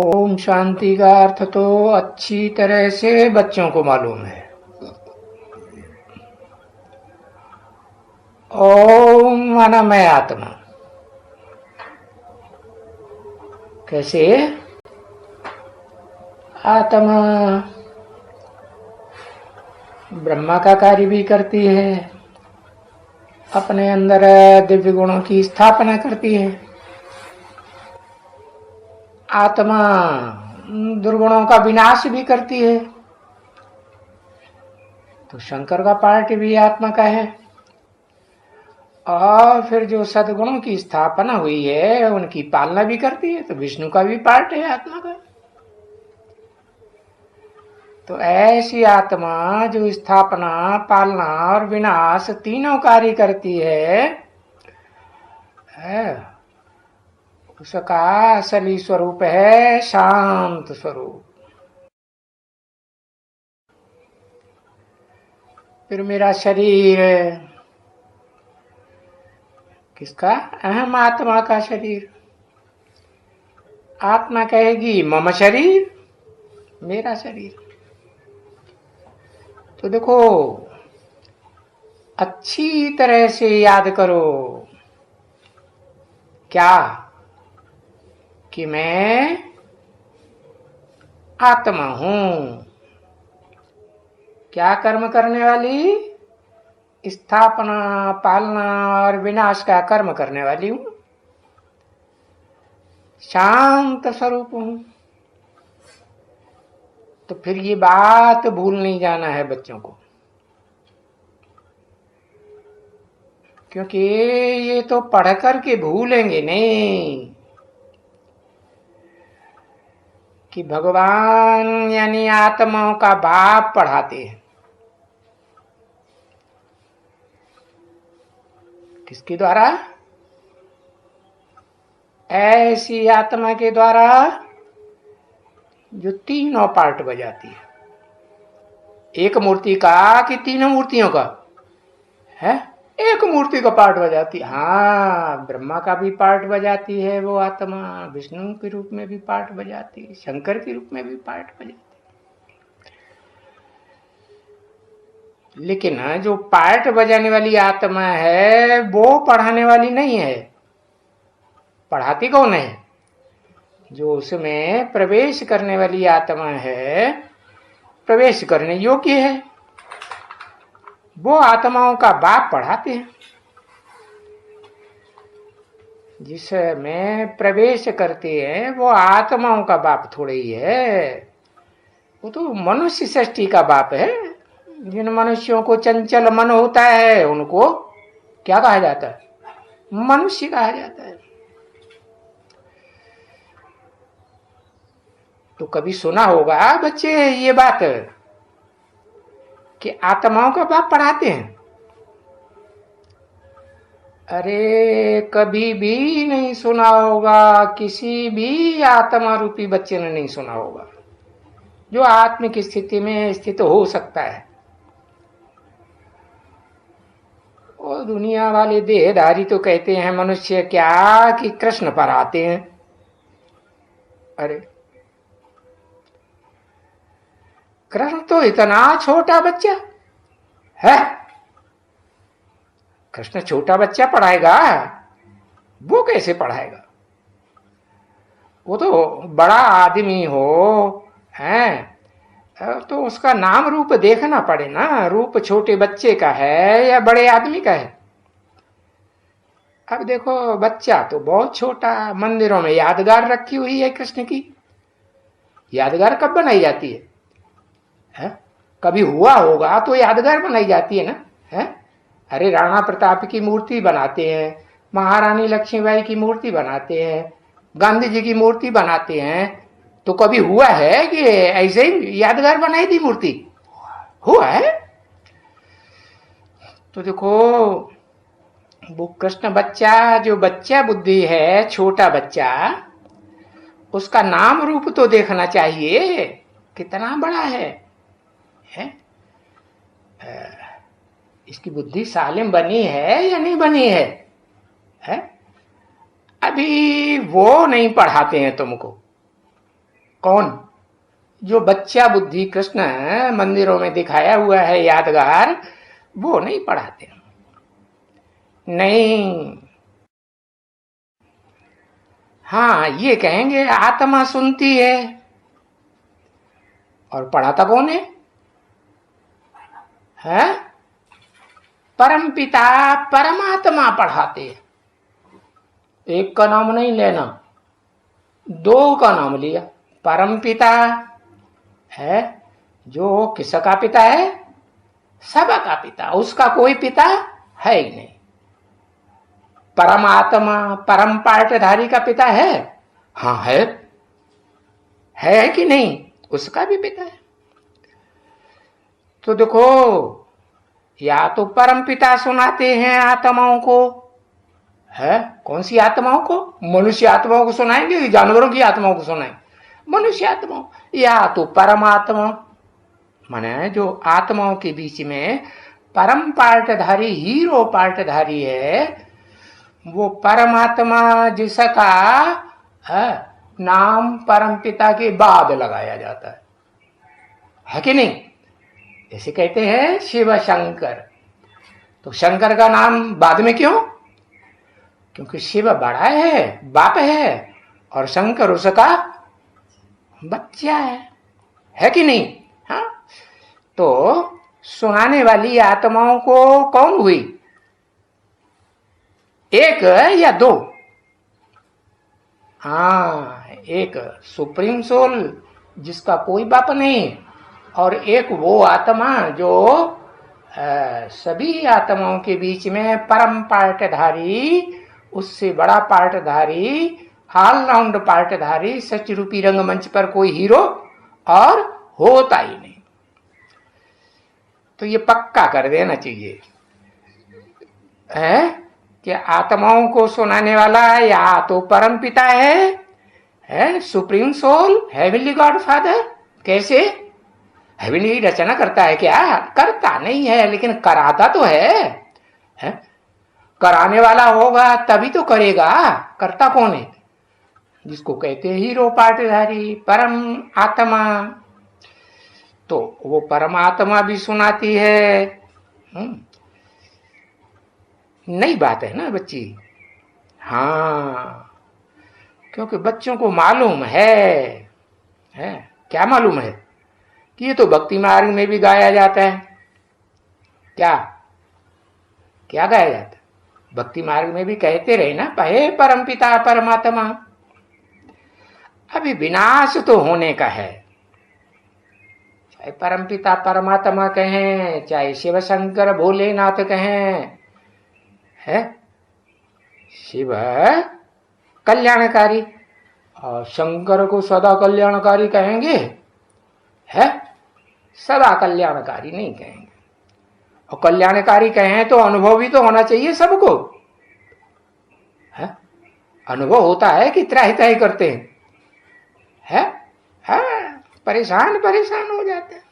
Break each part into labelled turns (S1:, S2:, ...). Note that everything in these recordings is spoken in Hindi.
S1: ओम शांति का अर्थ तो अच्छी तरह से बच्चों को मालूम है। ओम माना मैं आत्मा। कैसे? आत्मा ब्रह्मा का कार्य भी करती है, अपने अंदर दिव्य गुणों की स्थापना करती है। आत्मा दुर्गुणों का विनाश भी करती है। तो शंकर का पार्ट भी आत्मा का है। और फिर जो सद्गुणों की स्थापना हुई है उनकी पालना भी करती है, तो विष्णु का भी पार्ट है आत्मा का। तो ऐसी आत्मा जो स्थापना, पालना और विनाश तीनों कार्य करती है, उसका असली स्वरूप है शांत स्वरूप। फिर मेरा शरीर किसका? अहम आत्मा का शरीर। आत्मा कहेगी मम शरीर, मेरा शरीर। तो देखो, अच्छी तरह से याद करो क्या कि मैं आत्मा हूं। क्या कर्म करने वाली? स्थापना, पालना और विनाश का कर्म करने वाली हूं। शांत स्वरूप हूं। तो फिर ये बात भूल नहीं जाना है बच्चों को, क्योंकि ये तो पढ़ करके भूलेंगे नहीं कि भगवान यानी आत्माओं का बाप पढ़ाते हैं। किसके द्वारा? ऐसी आत्मा के द्वारा जो तीनों पार्ट बजाती है। एक मूर्ति का कि तीनों मूर्तियों का है? एक मूर्ति का पार्ट बजाती है। हाँ, ब्रह्मा का भी पार्ट बजाती है वो आत्मा, विष्णु के रूप में भी पार्ट बजाती है, शंकर के रूप में भी पार्ट बजाती है। लेकिन जो पार्ट बजाने वाली आत्मा है वो पढ़ाने वाली नहीं है। पढ़ाती कौन है? जो उसमें प्रवेश करने वाली आत्मा है, प्रवेश करने योग्य है, वो आत्माओं का बाप पढ़ाते हैं। जिसमें प्रवेश करते हैं वो आत्माओं का बाप थोड़े ही है, वो तो मनुष्य सृष्टि का बाप है। जिन मनुष्यों को चंचल मन होता है उनको क्या कहा जाता है? मनुष्य कहा जाता है। तो कभी सुना होगा बच्चे ये बात कि आत्माओं का बाप पढ़ाते हैं? अरे कभी भी नहीं सुना होगा, किसी भी आत्मा रूपी बच्चे ने नहीं सुना होगा जो आत्मिक स्थिति में स्थित हो सकता है। और दुनिया वाले देहधारी तो कहते हैं मनुष्य क्या कि कृष्ण पर आते हैं। अरे कृष्ण तो इतना छोटा बच्चा है। कृष्ण छोटा बच्चा पढ़ाएगा? वो कैसे पढ़ाएगा? वो तो बड़ा आदमी हो है तो उसका नाम रूप देखना पड़े ना। रूप छोटे बच्चे का है या बड़े आदमी का है? अब देखो, बच्चा तो बहुत छोटा, मंदिरों में यादगार रखी हुई है कृष्ण की। यादगार कब बनाई जाती है? कभी हुआ होगा तो यादगार बनाई जाती है ना। है? अरे राणा प्रताप की मूर्ति बनाते हैं, महारानी लक्ष्मीबाई की मूर्ति बनाते हैं, गांधी जी की मूर्ति बनाते हैं, तो कभी हुआ है कि ऐसे ही यादगार बनाई थी मूर्ति? हुआ है? तो देखो, वो कृष्ण बच्चा, जो बच्चा बुद्धि है, छोटा बच्चा, उसका नाम रूप तो देखना चाहिए कितना बड़ा है? इसकी बुद्धि सालिम बनी है या नहीं बनी है? अभी वो नहीं पढ़ाते हैं तुमको। कौन? जो बच्चा बुद्धि कृष्ण मंदिरों में दिखाया हुआ है यादगार, वो नहीं पढ़ाते। नहीं, हाँ, ये कहेंगे आत्मा सुनती है, और पढ़ाता कौन है? है परम पिता परमात्मा पढ़ाते हैं। एक का नाम नहीं लेना, दो का नाम लिया। परम पिता है जो किसका पिता है? सबका पिता, उसका कोई पिता है ही नहीं। परमात्मा परम पाठधारी का पिता है? हाँ है कि नहीं? उसका भी पिता है। तो देखो, या तो परम पिता सुनाते हैं आत्माओं को, है कौन सी आत्माओं को? मनुष्य आत्माओं को सुनाएंगे कि जानवरों की आत्माओं को सुनाएंगे? मनुष्य आत्माओं। या तो परमात्मा, माने जो आत्माओं के बीच में परम पाठधारी, हीरो पाठधारी है, वो परमात्मा जिसका नाम परम पिता के बाद लगाया जाता है कि नहीं? जैसे कहते हैं शिव शंकर, तो शंकर का नाम बाद में क्यों? क्योंकि शिव बड़ा है, बाप है, और शंकर उसका बच्चा है कि नहीं? हाँ, तो सुनाने वाली आत्माओं को कौन हुई? एक या दो? हाँ, एक सुप्रीम सोल जिसका कोई बाप नहीं, और एक वो आत्मा जो सभी आत्माओं के बीच में परम पाठधारी, उससे बड़ा पाठधारी, ऑलराउंड पाठधारी, सच रूपी रंगमंच पर कोई हीरो और होता ही नहीं। तो ये पक्का कर देना चाहिए है कि आत्माओं को सुनाने वाला या तो परम पिता है supreme soul, heavenly God father. कैसे? हेवनली रचना करता है क्या? करता नहीं है, लेकिन कराता तो है? कराने वाला होगा तभी तो करेगा। करता कौन है? जिसको कहते हैं हीरो पाठधारी, परम आत्मा। तो वो परमात्मा भी सुनाती है। नई बात है ना बच्ची? हाँ, क्योंकि बच्चों को मालूम है क्या मालूम है? कि ये तो भक्ति मार्ग में भी गाया जाता है। क्या क्या गाया जाता है? भक्ति मार्ग में भी कहते रहे ना, हे परम पिता परमात्मा। अभी विनाश तो होने का है, चाहे परम पिता परमात्मा कहें, चाहे शिव शंकर भोलेनाथ कहें, है शिव कल्याणकारी और शंकर को सदा कल्याणकारी कहेंगे? है सदा कल्याणकारी नहीं कहेंगे। और कल्याणकारी कहें तो अनुभव भी तो होना चाहिए सबको। है अनुभव होता है कि त्राही त्राही करते हैं? परेशान हो जाते हैं।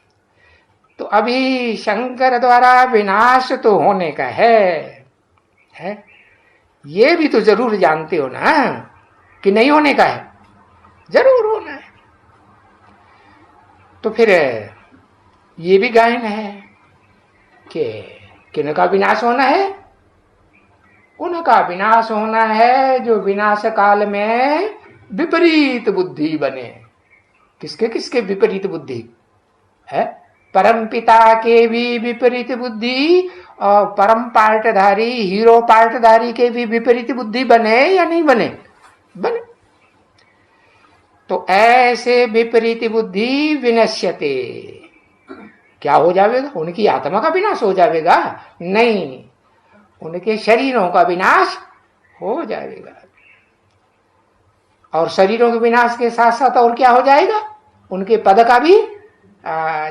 S1: तो अभी शंकर द्वारा विनाश तो होने का है? ये भी तो जरूर जानते हो ना कि नहीं होने का है? जरूर होना है। तो फिर ये भी गायन है कि किनका विनाश होना है? उनका विनाश होना है जो विनाश काल में विपरीत बुद्धि बने। किसके किसके विपरीत बुद्धि है? परम पिता के भी विपरीत बुद्धि, और परम पाठधारी, हीरो पाठधारी के भी विपरीत बुद्धि बने या नहीं बने? बने। तो ऐसे विपरीत बुद्धि विनश्यते, क्या हो जाएगा? उनकी आत्मा का विनाश हो जाएगा? नहीं, उनके शरीरों का विनाश हो जाएगा। और शरीरों के विनाश के साथ साथ और क्या हो जाएगा? उनके पद का भी,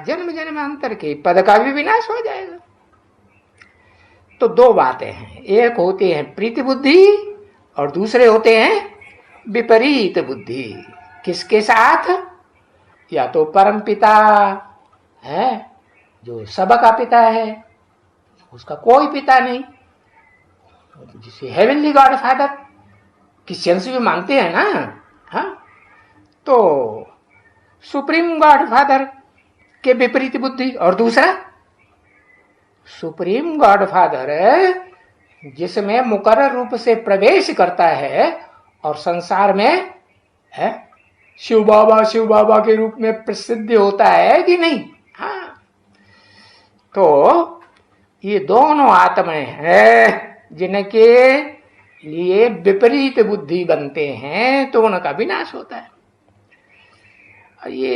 S1: जन्म जन्मांतर के पद का भी विनाश हो जाएगा। तो दो बातें हैं, एक होते हैं प्रीति बुद्धि और दूसरे होते हैं विपरीत बुद्धि। किसके साथ? या तो परम पिता है जो सबका पिता है, उसका कोई पिता नहीं, जिसे हेवनली गॉड फादर क्रिश्चियंस भी मानते हैं ना। हाँ, तो सुप्रीम गॉडफादर के विपरीत बुद्धि, और दूसरा सुप्रीम गॉडफादर जिसमें मुकर्रर रूप से प्रवेश करता है और संसार में है शिव बाबा के रूप में प्रसिद्ध होता है कि नहीं। हाँ, तो ये दोनों आत्माएं हैं जिनके लिए विपरीत बुद्धि बनते हैं तो उनका विनाश होता है। ये